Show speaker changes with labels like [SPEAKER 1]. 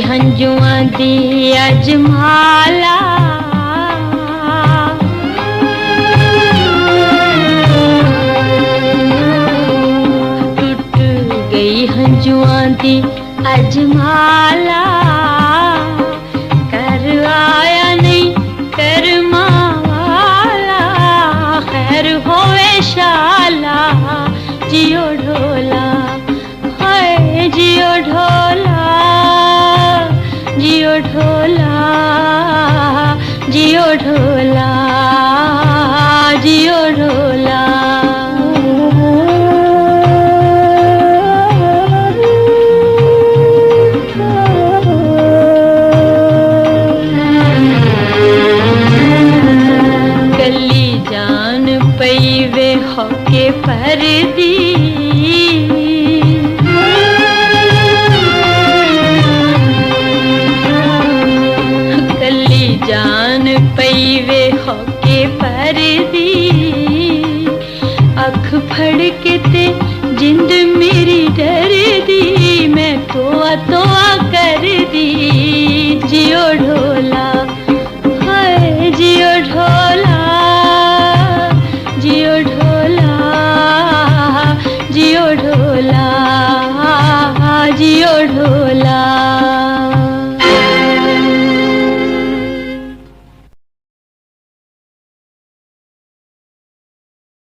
[SPEAKER 1] हंजुआं दी अजमाला टूट गई हंजुआं दी अजमाला कर आया नहीं कर्मा वाला खैर होवे शाला जियो ढोला हाय जियो ढोला जियो ढोला जियो ढोला जियो ढोला गली जान पई वे होके परदी जान पई वे होके परदी अख फड़ के ते जिंद मेरी डर दी मैं तो कर दी जियो ढोला